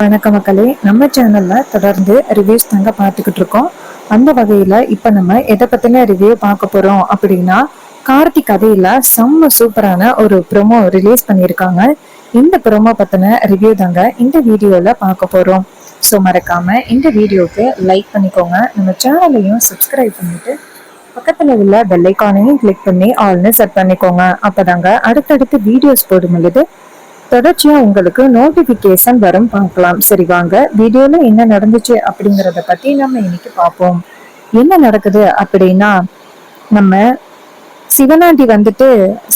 வணக்க மக்களே, நம்ம சேனல்ல தொடர்ந்து ரிவ்யூஸ் தாங்க பார்த்துக்கிட்டு இருக்கோம். அந்த வகையில இப்ப நம்ம எதை பத்தின ரிவ்யூ பார்க்க போறோம் அப்படின்னா, கார்த்திக் கதையில செம்ம சூப்பரான ஒரு ப்ரோமோ ரிலீஸ் பண்ணியிருக்காங்க. இந்த ப்ரோமோ பத்தின ரிவ்யூ தாங்க இந்த வீடியோல பார்க்க போறோம். ஸோ மறக்காம இந்த வீடியோக்கு லைக் பண்ணிக்கோங்க, நம்ம சேனலையும் சப்ஸ்கிரைப் பண்ணிட்டு பக்கத்துல உள்ள பெல் ஐக்கானையும் கிளிக் பண்ணி ஆல்னு செட் பண்ணிக்கோங்க. அப்பதாங்க அடுத்தடுத்து வீடியோஸ் போடும் பொழுது தொடர்ச்சியா உங்களுக்கு நோட்டிபிகேஷன் வரும். பார்க்கலாம். சரி வாங்க வீடியோல என்ன நடந்துச்சு அப்படிங்கறத பத்தி நம்ம இன்னைக்கு பார்ப்போம். என்ன நடக்குது அப்படின்னா, நம்ம சிவனாண்டி வந்துட்டு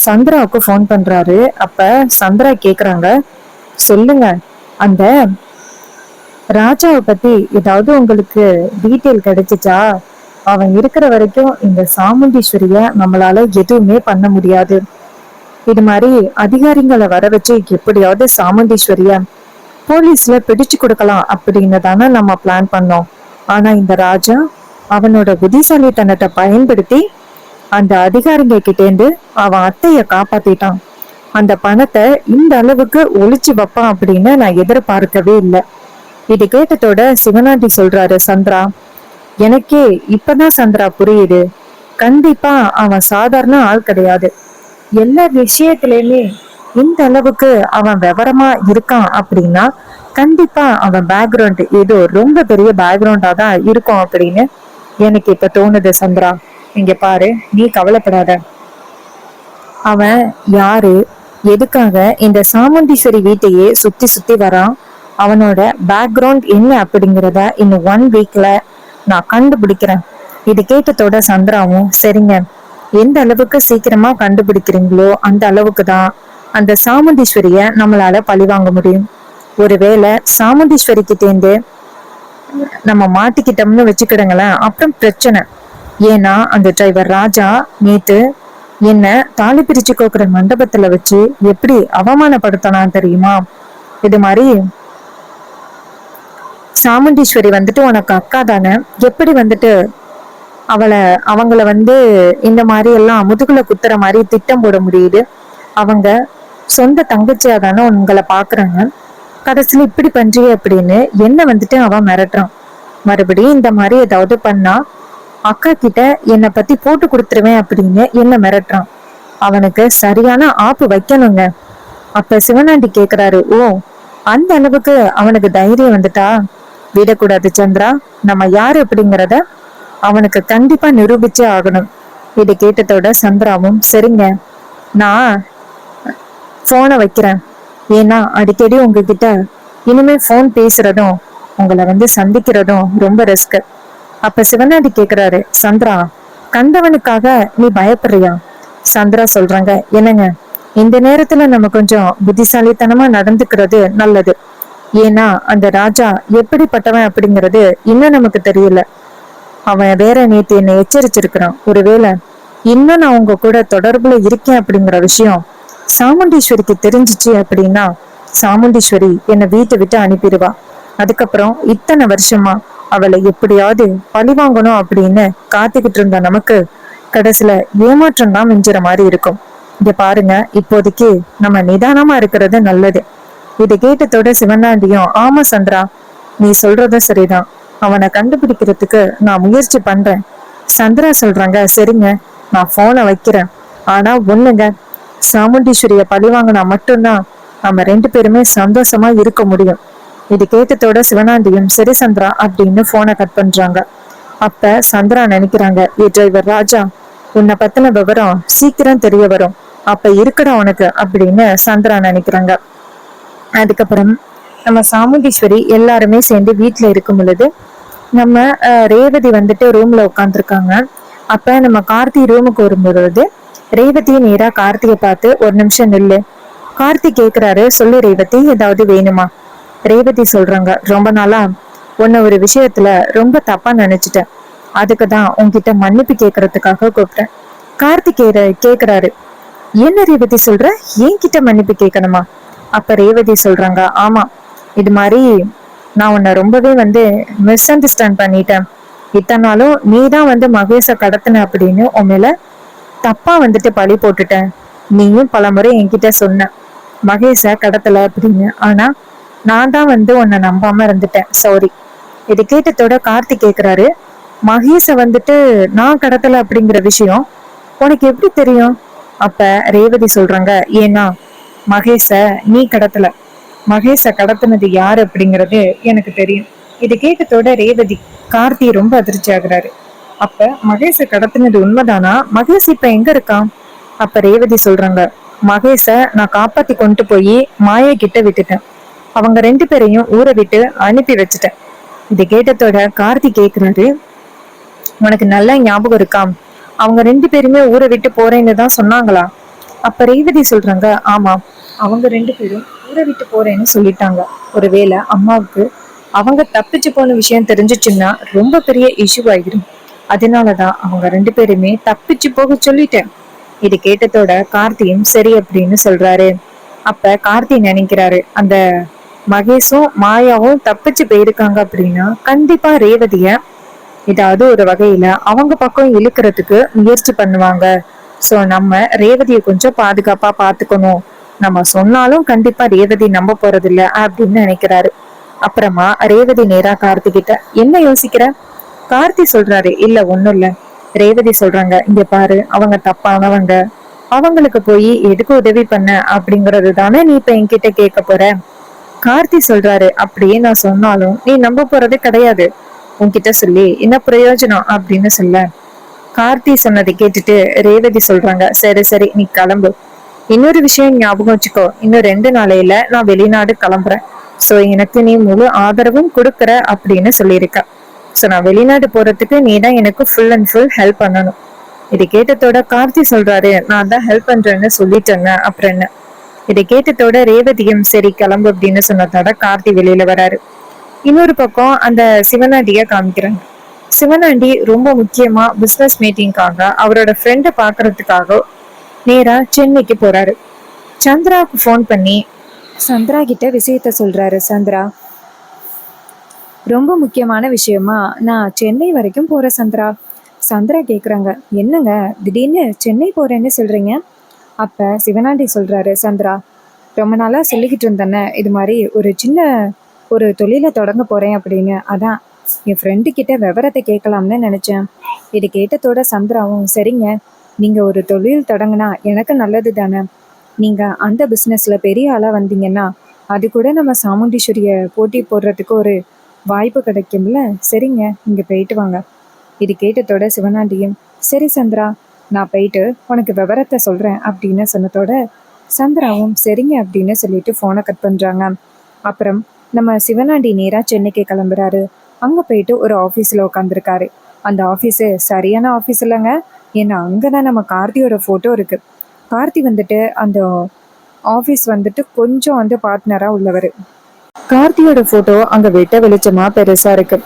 சந்திராவுக்கு ஃபோன் பண்றாரு. அப்ப சந்திரா கேக்குறாங்க, சொல்லுங்க, அந்த ராஜாவை பத்தி ஏதாவது உங்களுக்கு டீட்டெயில் கிடைச்சிச்சா? அவன் இருக்கிற வரைக்கும் இந்த சாமுண்டீஸ்வரிய நம்மளால எதுவுமே பண்ண முடியாது. இது மாதிரி அதிகாரிகளை வர வச்சு எப்படியாவது சாமுண்டீஸ்வரிய போலீஸ்ல பிடிச்சு கொடுக்கலாம் அப்படின்னு தானே நம்ம பிளான் பண்ணோம். ஆனா இந்த ராஜா அவனோட புத்திசாலித்தனத்தை பயன்படுத்தி அந்த அதிகாரிங்க கிட்டேந்து அவன் அத்தைய காப்பாத்திட்டான். அந்த பணத்தை இந்த அளவுக்கு ஒளிச்சு வைப்பான் அப்படின்னு நான் எதிர்பார்க்கவே இல்லை. இது கேட்டதோட சிவனாண்டி சொல்றாரு, சந்திரா, எனக்கே இப்பதான் சந்திரா புரியுது. கண்டிப்பா அவன் சாதாரண ஆள் கிடையாது. எல்லா விஷயத்திலயுமே இந்த அளவுக்கு அவன் விவரமா இருக்கான் அப்படின்னா கண்டிப்பா அவன் பேக்ரவுண்ட் ஏதோ ரொம்ப பெரிய பேக்ரவுண்டா தான் இருக்கும் அப்படின்னு எனக்கு இப்ப தோணுது. சந்திரா, இங்க பாரு, நீ கவலைப்படாத. அவன் யாரு, எதுக்காக இந்த சாமுண்டீஸ்வரி வீட்டையே சுத்தி சுத்தி வரான், அவனோட பேக்ரவுண்ட் என்ன அப்படிங்கிறத இன்னும் 1 வீக்ல நான் கண்டுபிடிக்கிறேன். இது கேட்டதோட சந்திராவும், சரிங்க, எந்த அளவுக்கு சீக்கிரமா கண்டுபிடிக்கிறீங்களோ அந்த அளவுக்கு தான் அந்த சாமுண்டீஸ்வரிய நம்மளால பழி வாங்க முடியும். ஒருவேளை சாமுண்டீஸ்வரி கிட்டேந்து நம்ம மாட்டிக்கிட்டோம்னு வச்சுக்கிடுங்களேன், அப்புறம் பிரச்சனை. ஏன்னா அந்த டிரைவர் ராஜா நேத்து என்ன தாலி பிரிச்சு கோக்குற மண்டபத்துல வச்சு எப்படி அவமானப்படுத்தினான் தெரியுமா? இது மாதிரி சாமுண்டீஸ்வரி வந்துட்டு உனக்கு அக்கா தானே, எப்படி வந்துட்டு அவங்கள இந்த மாதிரி எல்லாம் முதுகுல குத்துற மாதிரி திட்டம் போட முடியுது? அவங்க சொந்த தங்கச்சியா தானே உங்களை பாக்குறாங்க, கடைசியில இப்படி பண்றிய அப்படின்னு என்ன வந்துட்டு அவன் மிரட்டுறான். மறுபடியும் இந்த மாதிரி ஏதாவது பண்ணா அக்கா கிட்ட என்னை பத்தி போட்டு கொடுத்துருவேன் அப்படின்னு என்ன மிரட்டுறான். அவனுக்கு சரியான ஆப்பு வைக்கணுங்க. அப்ப சிவனாண்டி கேக்குறாரு, ஓ, அந்த அளவுக்கு அவனுக்கு தைரியம் வந்துட்டா விடக்கூடாது சந்திரா. நம்ம யாரு அப்படிங்கிறத அவனுக்கு கண்டிப்பா நிரூபிச்சே ஆகணும். இதை கேட்டதோட சந்திராவும், சரிங்க, நான் போனை வைக்கிறேன். ஏன்னா அடிக்கடி உங்ககிட்ட இனிமே போன் பேசுறதும் உங்களை சந்திக்கிறதும் ரொம்ப ரிஸ்க். அப்ப சிவனாண்டி கேக்குறாரு, சந்திரா, கண்டவனுக்காக நீ பயப்படுறியா? சந்திரா சொல்றாங்க, என்னங்க, இந்த நேரத்துல நம்ம கொஞ்சம் புத்திசாலித்தனமா நடந்துக்கிறது நல்லது. ஏன்னா அந்த ராஜா எப்படிப்பட்டவன் அப்படிங்கிறது இன்னும் நமக்கு தெரியல. அவன் வேற நேத்து என்னை எச்சரிச்சிருக்கிறான். ஒருவேளை இன்னும் நான் உங்க கூட தொடர்புல இருக்கேன் அப்படிங்கிற விஷயம் சாமுண்டீஸ்வரிக்கு தெரிஞ்சிச்சு அப்படின்னா சாமுண்டீஸ்வரி என்னை வீட்டை விட்டு அனுப்பிடுவா. அதுக்கப்புறம் இத்தனை வருஷமா அவளை எப்படியாவது பழி வாங்கணும் அப்படின்னு காத்துக்கிட்டு இருந்த நமக்கு கடைசியில ஏமாற்றம் தான் மிஞ்சுற மாதிரி இருக்கும். இங்க பாருங்க, இப்போதைக்கு நம்ம நிதானமா இருக்கிறது நல்லது. இதை கேட்டதோட சிவனாண்டியும், ஆமா சந்திரா, நீ சொல்றதும் சரிதான், அவனை கண்டுபிடிக்கிறதுக்கு நான் முயற்சி பண்றேன். சந்திரா சொல்றாங்க, சரிங்க, நான் போனை வைக்கிறேன். ஆனா ஒண்ணுங்க, சாமுண்டீஸ்வரிய பழி வாங்கினா மட்டும்தான் நம்ம 2 பேருமே சந்தோஷமா இருக்க முடியும். இது கேட்டதோட சிவனாண்டியும், சரி சந்திரா அப்படின்னு போனை கட் பண்றாங்க. அப்ப சந்திரா நினைக்கிறாங்க, ஏ டிரைவர் ராஜா, உன்னை பத்தின விவரம் சீக்கிரம் தெரிய வரும், அப்ப இருக்கடா உனக்கு அப்படின்னு சந்திரா நினைக்கிறாங்க. அதுக்கப்புறம் நம்ம சாமுண்டீஸ்வரி எல்லாருமே சேர்ந்து வீட்டுல இருக்கும் பொழுது நம்ம ரேவதி வந்துட்டு ரூம்ல உட்காந்துருக்காங்க. அப்ப நம்ம கார்த்தி ரூமுக்கு வரும்பொழுது ரேவதி நேரா கார்த்திகை பார்த்து, ஒரு நிமிஷம் நில்லு. கார்த்தி கேக்குறாரு, சொல்லு ரேவதி, ஏதாவது வேணுமா? ரேவதி சொல்றாங்க, ரொம்ப நாளா உன்ன ஒரு விஷயத்துல ரொம்ப தப்பா நினைச்சிட்டேன், அதுக்குதான் உன்கிட்ட மன்னிப்பு கேக்குறதுக்காக கூப்பிட்டேன். கார்த்தி கேக்குறாரு, என்ன ரேவதி சொல்ற, என்கிட்ட மன்னிப்பு கேட்கணுமா? அப்ப ரேவதி சொல்றாங்க, ஆமா, இது மாதிரி நான் உன்னை ரொம்பவே மிஸ் அண்டர்ஸ்டாண்ட் பண்ணிட்டேன். இத்தனை நாளும் நீதான் மகேஷ கடத்தின அப்படின்னு உன் மேல தப்பா பழி போட்டுட்டேன். நீயும் பல முறை என்கிட்ட சொன்ன மகேஷ கடத்தல அப்படின்னு. ஆனா நான் தான் உன்னை நம்பாம இருந்துட்டேன், சாரி. இது கேட்டதோட கார்த்தி கேக்குறாரு, மகேஷ நான் கடத்தல அப்படிங்கிற விஷயம் உனக்கு எப்படி தெரியும்? அப்ப ரேவதி சொல்றாங்க, ஏன்னா மகேஷ நீ கடத்தல, மகேஷ கடத்தினது யாரு அப்படிங்கறது எனக்கு தெரியும். இது கேட்டதோட ரேவதி கார்த்தி ரொம்ப அதிர்ச்சி ஆகுறாரு. அப்ப மகேஷ கடத்தினது உண்மைதானா? மகேஷ் இப்ப எங்க இருக்கான்? அப்ப ரேவதி சொல்றாங்க, மகேஷ நான் காப்பாத்தி கொண்டு போய் மாயா கிட்ட விட்டுட்டேன். அவங்க 2 பேரையும் ஊரை விட்டு அனுப்பி வச்சுட்டேன். இது கேட்டதோட கார்த்தி கேக்குறாரு, உனக்கு நல்ல ஞாபகம் இருக்கா? அவங்க 2 பேருமே ஊரை விட்டு போறேன்னு தான் சொன்னாங்களா? அப்ப ரேவதி சொல்றாங்க, ஆமா, அவங்க 2 பேரும் ஊரை விட்டு போறேன்னு சொல்லிட்டாங்க. ஒருவேளை அம்மாவுக்கு அவங்க தப்பிச்சு போன விஷயம் தெரிஞ்சிச்சுன்னா ரொம்ப பெரிய இஷ்யூ ஆகிடும். அதனாலதான் அவங்க 2 பேருமே தப்பிச்சு போக சொல்லிட்டேன். இது கேட்டதோட கார்த்தியும் சரி அப்படின்னு சொல்றாரு. அப்ப கார்த்தி நினைக்கிறாரு, அந்த மகேஷும் மாயாவும் தப்பிச்சு போயிருக்காங்க அப்படின்னா கண்டிப்பா ரேவதிய ஏதாவது ஒரு வகையில அவங்க பக்கம் இழுக்கிறதுக்கு முயற்சி பண்ணுவாங்க. சோ நம்ம ரேவதிய கொஞ்சம் பாதுகாப்பா பாத்துக்கணும். நம்ம சொன்னாலும் கண்டிப்பா ரேவதி நம்ப போறது இல்ல அப்படின்னு நினைக்கிறாரு. அப்புறமா ரேவதி நேரா கார்த்தி கிட்ட, என்ன யோசிக்கிற? கார்த்தி சொல்றாரு, இல்ல ஒண்ணும் இல்ல. ரேவதி சொல்றாங்க, இங்க பாரு, அவங்க தப்பானவங்க, அவங்களுக்கு போய் எதுக்கு உதவி பண்ண அப்படிங்கறது தானே நீ இப்ப என்கிட்ட கேட்க போற? கார்த்தி சொல்றாரு, அப்படியே நான் சொன்னாலும் நீ நம்ப போறது கிடையாது. உன்கிட்ட சொல்லி என்ன பிரயோஜனம் அப்படின்னு சொல்ல. கார்த்தி சொன்னதை கேட்டுட்டு ரேவதி சொல்றாங்க, சரி சரி நீ கிளம்பு. இன்னொரு விஷயம் ஞாபகம் வச்சுக்கோ, இன்னும் 2 நாளையில நான் வெளிநாடு கிளம்புறேன். சோ எனக்கு நீ முழு ஆதரவும் கொடுக்கற அப்படின்னு சொல்லியிருக்க. சோ நான் வெளிநாடு போறதுக்கு நீ தான் எனக்கு ஃபுல் அண்ட் ஃபுல் ஹெல்ப் பண்ணணும். இதை கேட்டதோட கார்த்தி சொல்றாரு, நான் தான் ஹெல்ப் பண்றேன்னு சொல்லிட்டேங்க, அப்புறம் என்ன? இதை கேட்டதோட ரேவதியும் சரி கிளம்பு அப்படின்னு சொன்னதோட கார்த்தி வெளியில வராரு. இன்னொரு பக்கம் அந்த சிவனாண்டிய காமிக்கிறாங்க. சிவனாண்டி ரொம்ப முக்கியமா பிசினஸ் மீட்டிங்காக அவரோட ஃப்ரெண்டை பாக்குறதுக்காக நேரா சென்னைக்கு போறாரு. சந்திராவுக்கு ஃபோன் பண்ணி சந்திரா கிட்ட விஷயத்த சொல்றாரு. சந்திரா, ரொம்ப முக்கியமான விஷயமா நான் சென்னை வரைக்கும் போறேன் சந்திரா. சந்திரா கேக்குறாங்க, என்னங்க திடீர்னு சென்னை போறேன்னு சொல்றீங்க? அப்ப சிவனாண்டி சொல்றாரு, சந்திரா, ரொம்ப நாளா சொல்லிக்கிட்டு இருந்தேன்னு இது மாதிரி ஒரு தொழிலை தொடங்க போறேன் அப்படின்னு. அதான் என் ஃப்ரெண்டு கிட்ட விவரத்தை கேட்கலாம்னு நினைச்சேன். இது கேட்டதோட சந்திராவும், சரிங்க, நீங்க ஒரு தொழில் தொடங்கினா எனக்கு நல்லது தானே. நீங்க அந்த பிசினஸ்ல பெரிய ஆளா வந்தீங்கன்னா அது கூட நம்ம சாமுண்டீஸ்வரிய போட்டி போடுறதுக்கு ஒரு வாய்ப்பு கிடைக்கும்ல. சரிங்க, நீங்க போயிட்டு வாங்க. இது கேட்டதோட சிவனாண்டியும், சரி சந்திரா, நான் போயிட்டு உனக்கு விவரத்தை சொல்றேன் அப்படின்னு சொன்னதோட சந்திராவும் சரிங்க அப்படின்னு சொல்லிட்டு போனை கட் பண்றாங்க. அப்புறம் நம்ம சிவனாண்டி நேரா சென்னைக்கு கிளம்புறாரு. அங்க போயிட்டு ஒரு ஆபீஸ்ல உட்காந்துருக்காரு. அந்த ஆபீஸ் சரியான ஆபீஸ் இல்லைங்க. ஏன்னா அங்கதான் நம்ம கார்த்தியோட போட்டோ இருக்கு. கார்த்தி அந்த ஆபீஸ் கொஞ்சம் பார்ட்னரா உள்ளவர். கார்த்தியோட போட்டோ அங்க வெட்ட வெளிச்சமா பெருசா இருக்கு.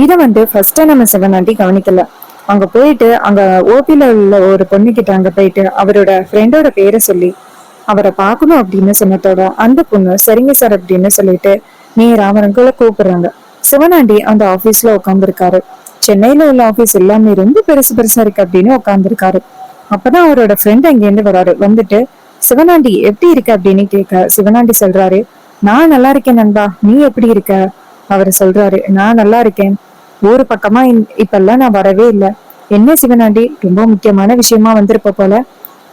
இத ஃபர்ஸ்ட் நம்ம சிவனாண்டி கவனிக்கல. அங்க போயிட்டு அங்க ஓபில உள்ள ஒரு பொண்ணு கிட்ட அங்க போயிட்டு அவரோட ஃப்ரெண்டோட பேரை சொல்லி அவரை பார்க்கணும் அப்படின்னு சொன்னதோட அந்த பொண்ணு சரிங்க சார் அப்படின்னு சொல்லிட்டு நேரா அவங்களை கூப்பிடுறாங்க. சிவனாண்டி அந்த ஆபீஸ்ல உட்காந்துருக்காரு. சென்னையில உள்ள ஆபீஸ் எல்லாமே ரொம்ப பெருசு பெருசா இருக்கு அப்படின்னு உட்காந்துருக்காரு. அப்பதான் அவரோட ஃப்ரெண்ட் அங்க இருந்து வராரு. சிவனாண்டி எப்படி இருக்க அப்படின்னு கேட்க சிவனாண்டி சொல்றாரு, நான் நல்லா இருக்கேன் நண்பா, நீ எப்படி இருக்க? அவர் சொல்றாரு, நான் நல்லா இருக்கேன். ஊரு பக்கமா இப்பெல்லாம் நான் வரவே இல்லை. என்ன சிவனாண்டி, ரொம்ப முக்கியமான விஷயமா வந்திருப்ப போல?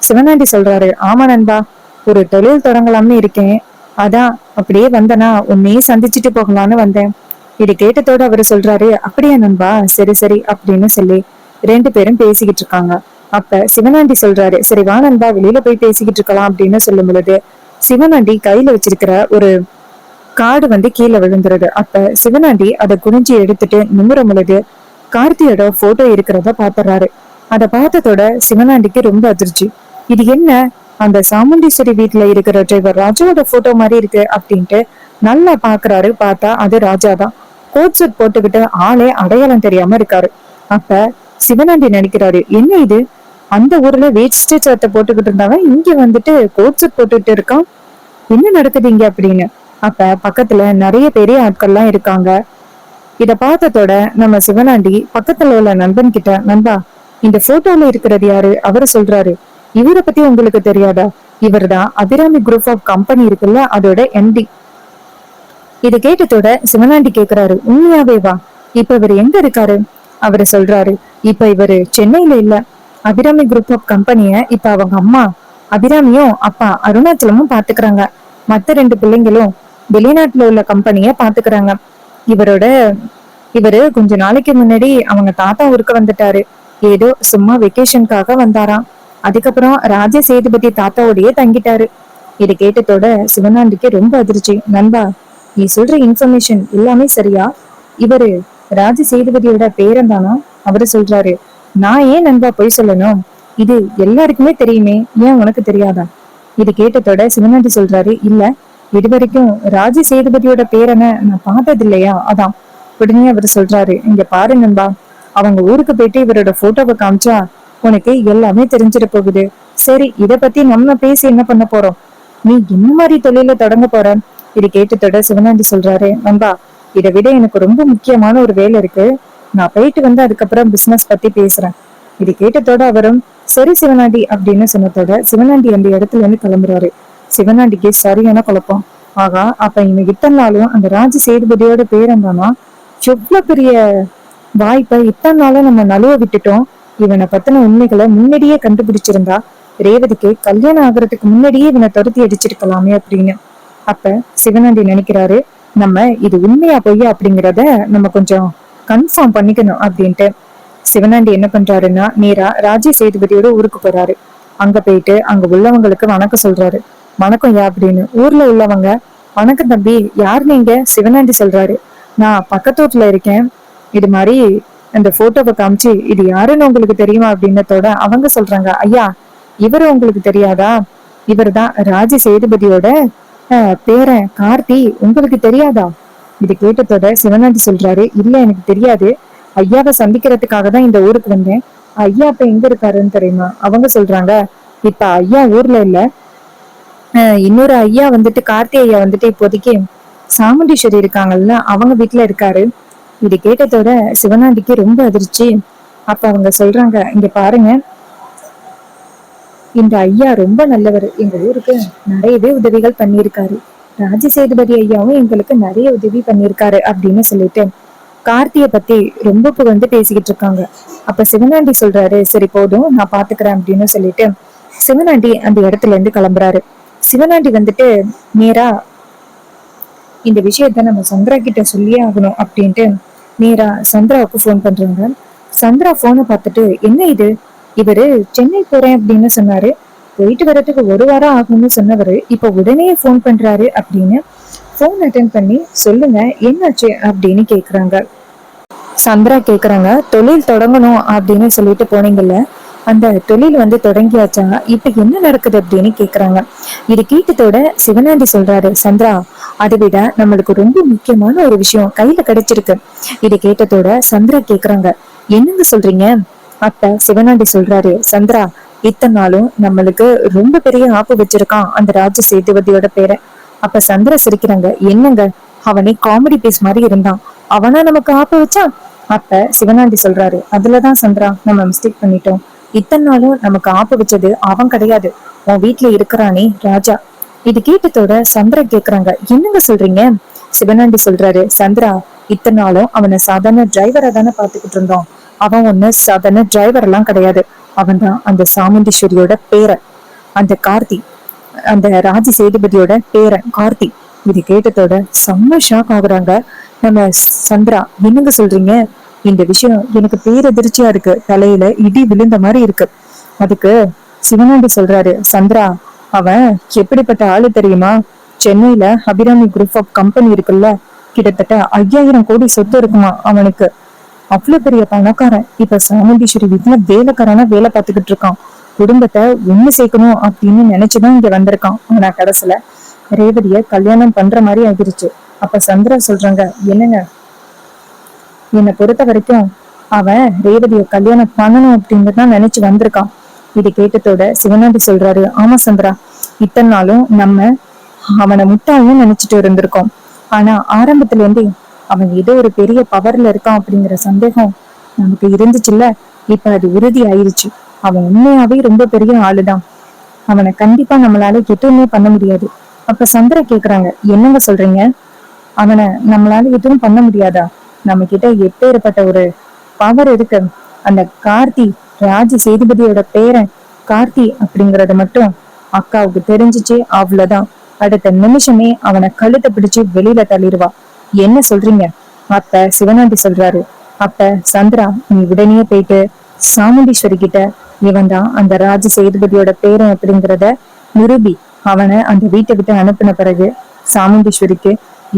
சிவனாண்டி சொல்றாரு, ஆமா நண்பா, ஒரு தொழில் தொடங்கலாம்னு இருக்கேன். அதான் அப்படியே வந்தனா உன்னையே சந்திச்சுட்டு போகலான்னு வந்தேன். இது கேட்டதோட அவரு சொல்றாரு, அப்படியா நண்பா, சரி சரி அப்படின்னு சொல்லி 2 பேரும் பேசிக்கிட்டு இருக்காங்க. அப்ப சிவனாண்டி சொல்றாரு, சரி வா நண்பா, வெளியில போய் பேசிக்கிட்டு இருக்கலாம் அப்படின்னு சொல்லும் பொழுது சிவனாண்டி கையில வச்சிருக்கிற ஒரு கார்டு கீழே விழுந்துருது. அப்ப சிவனாண்டி அதை குனிஞ்சு எடுத்துட்டு நிமிரும் பொழுது கார்த்தியோட போட்டோ இருக்கிறத பாத்துறாரு. அதை பார்த்ததோட சிவனாண்டிக்கு ரொம்ப அதிர்ச்சி. இது என்ன, அந்த சாமுண்டீஸ்வரி வீட்டுல இருக்கிற டிரைவர் ராஜாவோட போட்டோ மாதிரி இருக்கு அப்படின்ட்டு நல்லா பாக்குறாரு. பார்த்தா அது ராஜாதான். கோட் சூட் போட்டுக்கிட்டு ஆளே அடையாளம் தெரியாம இருக்காரு. அப்ப சிவனாண்டி நினைக்கிறாரு, என்ன இது, அந்த ஊர்ல வேஸ்ட் சட்டை போட்டுக்கிட்டு இருந்தாங்க, இங்க கோட் சூட் போட்டுட்டு இருக்கான், என்ன நடக்குது இங்க அப்படின்னு. அப்ப பக்கத்துல நிறைய பெரிய ஆட்கள்லாம் இருக்காங்க. இத பார்த்ததோட நம்ம சிவனாண்டி பக்கத்துல உள்ள நண்பன் கிட்ட, நண்பா, இந்த போட்டோல இருக்கிறது யாரு? அவரு சொல்றாரு, இவரை பத்தி உங்களுக்கு தெரியாதா? இவர் தான் அபிராமி குரூப் ஆஃப் கம்பெனி இருக்குல்ல, அதோட எம்டி. இதை கேட்டதோட சிவனாண்டி கேக்குறாரு, உண்மையாவே வா, இப்ப இவர் எங்க இருக்காரு? அவரு சொல்றாரு, இப்ப இவரு சென்னையில இல்ல, அபிராமி குரூப் ஆஃப் கம்பெனிய இப்ப அவங்க அம்மா அபிராமியும் அப்பா அருணாச்சலமும் பாத்துக்கிறாங்க. மத்த ரெண்டு பிள்ளைங்களும் வெளிநாட்டுல உள்ள கம்பெனிய பாத்துக்கிறாங்க. இவரோட இவரு கொஞ்ச நாளைக்கு முன்னாடி அவங்க தாத்தா ஊருக்கு வந்துட்டாரு. ஏதோ சும்மா வெக்கேஷனுக்காக வந்தாராம். அதுக்கப்புறம் ராஜ சேதுபதி தாத்தாவோடயே தங்கிட்டாரு. இதை கேட்டதோட சிவனாண்டிக்கு ரொம்ப அதிர்ச்சி. நண்பா, நீ சொல்ற இன்ஃபர்மேஷன் எல்லாமே சரியா? இவரு ராஜ சேதுபதியோட பேரன் தானா? அவரு சொல்றாரு, நான் ஏன் நண்பா பொய் சொல்லணும்? இது எல்லாருக்குமே தெரியுமே, ஏன் உனக்கு தெரியாதா? இது கேட்டதோட சிவனாண்டி சொல்றாரு, இல்ல, இது வரைக்கும் ராஜ சேதுபதியோட பேரனை நான் பார்த்தது இல்லையா, அதான். உடனே அவர் சொல்றாரு, இங்க பாரு நண்பா, அவங்க ஊருக்கு போயிட்டு இவரோட போட்டோவை காமிச்சா உனக்கு எல்லாமே தெரிஞ்சிட போகுது. சரி, இத பத்தி நம்ம பேசி என்ன பண்ண போறோம்? நீ என்ன மாதிரி தொழில தொடங்க போற? இது கேட்டதோட சிவனாண்டி சொல்றாரு, நண்பா, இதை விட எனக்கு ரொம்ப முக்கியமான ஒரு வேலை இருக்கு. நான் போயிட்டு வந்து அதுக்கப்புறம் பிசினஸ் பத்தி பேசுறேன். இது கேட்டதோட அவரும் சரி சிவனாண்டி அப்படின்னு சொன்னதோட சிவனாண்டி அந்த இடத்துல இருந்து கிளம்புறாரு. சிவனாண்டிக்கு சரியான குழப்பம். ஆகா, அப்ப இவன் இத்தனை நாளும் அந்த ராஜ சேதுபதியோட பேரன் தானா? எவ்வளவு பெரிய வாய்ப்பை இத்தனை நாளும் நம்ம நழுவ விட்டுட்டோம். இவனை பத்தின உண்மைகளை முன்னாடியே கண்டுபிடிச்சிருந்தா ரேவதிக்கு கல்யாணம் ஆகுறதுக்கு முன்னாடியே இவனை துரத்தி அடிச்சிருக்கலாமே அப்படின்னு. அப்ப சிவனாண்டி நினைக்கிறாரு, நம்ம இது உண்மையா பொய்யா அப்படிங்கிறத நம்ம கொஞ்சம் கன்ஃபார்ம் பண்ணிக்கணும் அப்படின்ட்டு. சிவனாண்டி என்ன பண்றாருன்னா நேரா ராஜ சேதுபதியோட ஊருக்கு போறாரு. அங்க போயிட்டு அங்க உள்ளவங்களுக்கு வணக்கம் சொல்றாரு. வணக்கம் யா அப்படின்னு. ஊர்ல உள்ளவங்க, வணக்கம் தம்பி, யார் நீங்க? சிவனாண்டி சொல்றாரு, நான் பக்கத்து வீட்டுல இருக்கேன். இது மாதிரி அந்த போட்டோவை காமிச்சு இது யாருன்னு உங்களுக்கு தெரியுமா அப்படின்னதோட அவங்க சொல்றாங்க, ஐயா, இவரு உங்களுக்கு தெரியாதா? இவர் தான் ராஜ சேதுபதியோட பேரன் கார்த்தி, உங்களுக்கு தெரியாதா? இது கேட்டதோட சிவனாண்டி சொல்றாரு, இல்ல எனக்கு தெரியாது. ஐயாவை சந்திக்கிறதுக்காக தான் இந்த ஊருக்கு வந்தேன். ஐயா இப்ப எங்க இருக்காருன்னு தெரியுமா? அவங்க சொல்றாங்க, இப்ப ஐயா ஊர்ல இல்ல, இன்னொரு ஐயா வந்துட்டு கார்த்தி ஐயா வந்துட்டு இப்போதைக்கு சாமுண்டீஸ்வரி இருக்காங்கல்ல, அவங்க வீட்டுல இருக்காரு. இது கேட்டதோட சிவனாண்டிக்கு ரொம்ப அதிர்ச்சி. அப்ப அவங்க சொல்றாங்க, இங்க பாருங்க, இந்த ஐயா ரொம்ப நல்லவர். எங்க ஊருக்கு நிறையவே உதவிகள் பண்ணியிருக்காரு. ராஜ சேதுபதி ஐயாவும் எங்களுக்கு நிறைய உதவி பண்ணியிருக்காரு அப்படின்னு சொல்லிட்டு கார்த்திய பத்தி ரொம்ப புகழ்ந்து பேசிக்கிட்டு இருக்காங்க. அப்ப சிவனாண்டி சொல்றாரு, சரி போதும், நான் பாத்துக்கிறேன் அப்படின்னு சொல்லிட்டு சிவனாண்டி அந்த இடத்துல இருந்து கிளம்புறாரு. சிவனாண்டி வந்துட்டு நேரா இந்த விஷயத்த நம்ம சந்திரா கிட்ட சொல்லியே ஆகணும் அப்படின்ட்டு நேரா சந்திராவுக்கு போன் பண்றாங்க. சந்திரா போனை பார்த்துட்டு, என்ன இது, இவரு சென்னை போறேன் அப்படின்னு சொன்னாரு, போயிட்டு வர்றதுக்கு ஒரு வாரம் ஆகும்னு சொன்னவரு இப்ப உடனே போன் பண்றாரு அப்படின்னு போன் அட்டன் பண்ணி, சொல்லுங்க என்னாச்சு அப்படின்னு கேக்குறாங்க. சந்திரா கேக்குறாங்க, தொழில் தொடங்கணும் அப்படின்னு சொல்லிட்டு போனீங்கல்ல, அந்த தொழில் வந்து தொடங்கியாச்சா, இப்ப என்ன நடக்குது அப்படின்னு கேக்குறாங்க. இது கேட்டதோட சிவனாண்டி சொல்றாரு, சந்திரா, அதை விட நம்மளுக்கு ரொம்ப முக்கியமான ஒரு விஷயம் கையில கிடைச்சிருக்கு. இது கேட்டதோட சந்திரா கேக்குறாங்க, என்னங்க சொல்றீங்க? அப்ப சிவனாண்டி சொல்றாரு, சந்திரா, இத்தனை நாளும் நம்மளுக்கு ரொம்ப பெரிய ஆப்பு வச்சிருக்கான் அந்த ராஜ சேதுபதியோட பேரை. அப்ப சந்திரா சிரிக்கிறாங்க, என்னங்க, அவனே காமெடி பீஸ் மாதிரி இருந்தான், அவனா நமக்கு ஆப்பு வச்சான்? அப்ப சிவனாண்டி சொல்றாரு, அதுலதான் சந்திரா நம்ம மிஸ்டேக் பண்ணிட்டோம். இத்தனை நாளும் நமக்கு ஆப்பு வச்சது அவன் கிடையாது, உன் வீட்டுல இருக்கிறானே ராஜா. இது கேட்டதோட சந்திரா கேக்குறாங்க, என்னங்க சொல்றீங்க? சிவனாண்டி சொல்றாரு, சந்திரா, இத்தனை நாளும் அவனை சாதாரண டிரைவரா தானே பாத்துக்கிட்டு இருந்தோம். அவன் ஒண்ணு சாதாரண டிரைவர் எல்லாம் கிடையாது. அவன் தான் அந்த சாமுண்டீஸ்வரியோட பேரன், அந்த கார்த்தி, அந்த ராஜ சேதுபதியோட பேரன் கார்த்தி. இது கேட்டதோட செம்ம ஷாக் ஆகுறாங்க நம்ம சந்திரா. என்னங்க சொல்றீங்க? இந்த விஷயம் எனக்கு பேரதிர்ச்சியா இருக்கு, தலையில இடி விழுந்த மாதிரி இருக்கு. அதுக்கு சிவனாண்டி சொல்றாரு, சந்திரா, அவன் எப்படிப்பட்ட ஆளு தெரியுமா? சென்னையில அபிராமி குரூப் ஆஃப் கம்பெனி இருக்குல்ல, கிட்டத்தட்ட 5000 கோடி சொத்து இருக்குமா அவனுக்கு. அவ்வளவு பெரிய பணக்காரன். இப்ப சாமுண்டீஸ்வரி வீட்டுல வேலைக்காரனா வேலை பார்த்துக்கிட்டு இருக்கான். குடும்பத்தை ஒண்ணு சேர்க்கணும் அப்படின்னு நினைச்சுதான் இங்க வந்திருக்கான். ஆனா கடைசியில ரேவதிய கல்யாணம் பண்ற மாதிரி ஆகிருச்சு. அப்ப சந்திரா சொல்றாங்க, என்னங்க, என்னை பொறுத்த வரைக்கும் அவன் ரேவதிய கல்யாணம் பண்ணணும் அப்படின்னு தான் நினைச்சு வந்திருக்கான். இது கேட்டதோட சிவனாண்டி சொல்றாரு, ஆமா சந்திரா, இத்தனை நாளும் நம்ம அவனை முட்டாள்னு நினைச்சிட்டு இருந்திருக்கோம். ஆனா ஆரம்பத்துல இருந்தே அவன் ஏதோ ஒரு பெரிய பவர்ல இருக்கான் அப்படிங்கிற சந்தேகம் நமக்கு இருந்துச்சுல்ல, இப்ப அது உறுதி ஆயிருச்சு. அவன் உண்மையாவே ரொம்ப பெரிய ஆளுதான். அவனை கண்டிப்பா நம்மளால எதுவுமே பண்ண முடியாது. அப்ப சந்திரா கேக்குறாங்க, என்னங்க சொல்றீங்க? அவனை நம்மளால எதுவும் பண்ண முடியாதா? நம்ம கிட்ட எப்பேற்பட்ட ஒரு பவர் இருக்கு. அந்த கார்த்தி, ராஜ சேதுபதியோட பேரன் கார்த்தி அப்படிங்கறது மட்டும் அக்காவுக்கு தெரிஞ்சிச்சு, அவ்வளவுதான். அடுத்த நிமிஷமே அவனை கழுத்தை பிடிச்சு வெளியில தள்ளிடுவா. என்ன சொல்றீங்க? அப்ப சிவனாண்டி சொல்றாரு, அப்ப சந்திரா, நீ உடனே போயிட்டு சாமுண்டீஸ்வரி கிட்ட இவன் தான் அந்த ராஜ சேதுபதியோட பேரன் அப்படிங்கிறத நிரூபி. அவனை அந்த வீட்டை விட்டு அனுப்பின பிறகு சாமுண்டீஸ்வரிக்கு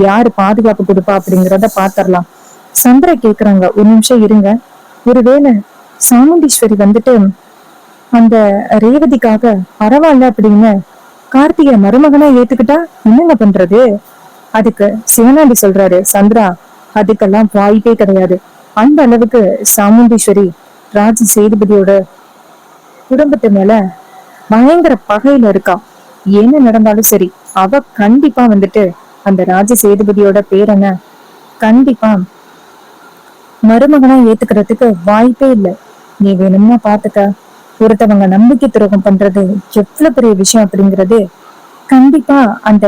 யாரு பாதுகாப்பு கொடுப்பா அப்படிங்கிறத பாத்திரலாம். சந்திரா கேக்குறாங்க, ஒரு நிமிஷம் இருங்க, ஒருவேளை சாமுண்டீஸ்வரி வந்துட்டு அந்த ரேவதிக்காக பரவாயில்ல அப்படின்னு கார்த்திகை மருமகனா ஏத்துக்கிட்டா என்னங்க பண்றது? அதுக்கு சிவனாண்டி சொல்றாரு, சந்திரா, அதுக்கெல்லாம் வாய்ப்பே கிடையாது. அந்த அளவுக்கு சாமுண்டீஸ்வரி ராஜ சேதுபதியோட குடும்பத்து மேல பயங்கர பகையில இருக்கா. என்ன நடந்தாலும் சரி, அவ கண்டிப்பா வந்துட்டு அந்த ராஜ சேதுபதியோட பேரனை கண்டிப்பா மருமகனா ஏத்துக்கிறதுக்கு வாய்ப்பே இல்லை. நீ வேணும்னா பாத்துக்க, ஒருத்தவங்க நம்பிக்கை துரோகம் பண்றது எவ்வளவு பெரிய விஷயம் அப்படிங்கிறது கண்டிப்பா அந்த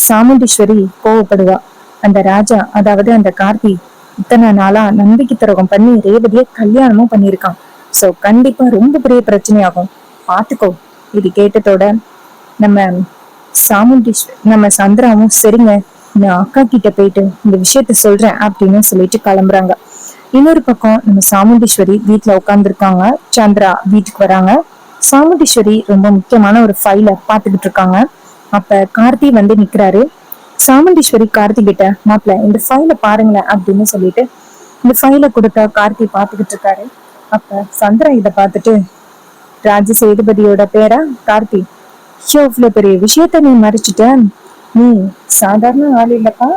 சாமுண்டீஸ்வரி கோவப்படுவா. அந்த ராஜா, அதாவது அந்த கார்த்தி, இத்தனை நாளா நம்பிக்கை துரோகம் பண்ணி ரேவதிய கல்யாணமும் பண்ணிருக்கான். சோ கண்டிப்பா ரொம்ப பெரிய பிரச்சனையாகும், பாத்துக்கோ. இது கேட்டதோட நம்ம நம்ம சந்திராவும், சரிங்க, நான் அக்கா கிட்ட போயிட்டு இந்த விஷயத்த சொல்றேன் அப்படின்னு சொல்லிட்டு கிளம்புறாங்க. இன்னொரு பக்கம் நம்ம சாமுண்டீஸ்வரி வீட்டுல உட்கார்ந்துருக்காங்க. சந்திரா வீட்டுக்கு வராங்க. சாமுண்டீஸ்வரி ரொம்ப முக்கியமான ஒரு ஃபைல பாத்துக்கிட்டு இருக்காங்க. அப்ப கார்த்தி வந்து நிக்கிறாரு. சாமுண்டீஸ்வரி கார்த்தி கிட்ட, மாப்பிள்ள இந்த ஃபைல பாருங்களேன் அப்படின்னு சொல்லிட்டு இந்த ஃபைல கொடுத்தா கார்த்தி பாத்துக்கிட்டு இருக்காரு. அப்ப சந்திரா இத பாத்துட்டு, ராஜ சேதுபதியோட பேரா கார்த்தி, இவ்வளவு பெரிய விஷயத்த நீ மறைச்சிட்ட. நீ சாதாரண ஆள் இல்லப்பா.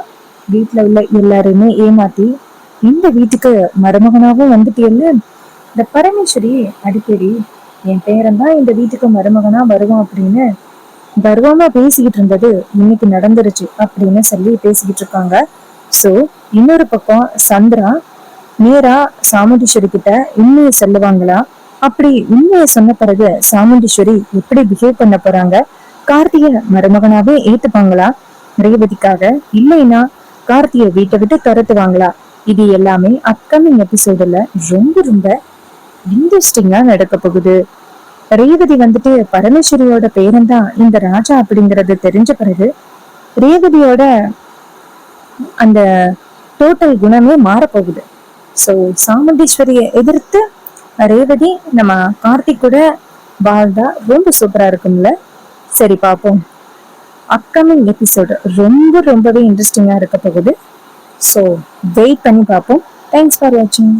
வீட்டுல உள்ள எல்லாருமே ஏமாத்தி இந்த வீட்டுக்கு மருமகனாவும் வந்துட்டியல்ல. இந்த பரமேஸ்வரி அடிக்கடி என் பேரன் தான் இந்த வீட்டுக்கு மருமகனா வருவான் அப்படின்னு கர்வமா பேசிக்கிட்டு இருந்தது இன்னைக்கு நடந்துருச்சு அப்படின்னு சொல்லி பேசிக்கிட்டு இருக்காங்க. சோ இன்னொரு பக்கம் சந்திரா நேரா சாமுண்டீஸ்வரி கிட்ட உண்மையை சொல்லுவாங்களா? அப்படி உண்மையை சொன்ன பிறகு சாமுண்டீஸ்வரி எப்படி பிஹேவ் பண்ண போறாங்க? கார்த்திகை மருமகனாவே ஏத்துப்பாங்களா ரேவதிக்காக? இல்லைன்னா கார்த்திய வீட்டை விட்டு துரத்துவாங்களா? இது எல்லாமே அப்கமிங் எபிசோடுல ரொம்ப ரொம்ப இன்ட்ரெஸ்டிங்கா நடக்க போகுது. ரேவதி வந்துட்டு பரமேஸ்வரியோட பேரன் தான் இந்த ராஜா அப்படிங்கறது தெரிஞ்ச பிறகு ரேவதியோட அந்த டோட்டல் குணமே மாறப்போகுது. சோ சாமுண்டீஸ்வரிய எதிர்த்து ரேவதி நம்ம கார்த்திக் கூட வாழ்ந்தா ரொம்ப சூப்பரா இருக்கும்ல. சரி பாப்போம். அப்கமிங் எபிசோடு ரொம்ப ரொம்பவே இன்ட்ரெஸ்டிங்கா இருக்க போகுது. ஸோ வெயிட் பண்ணி பார்ப்போம். தேங்க்ஸ் ஃபார் வாட்சிங்.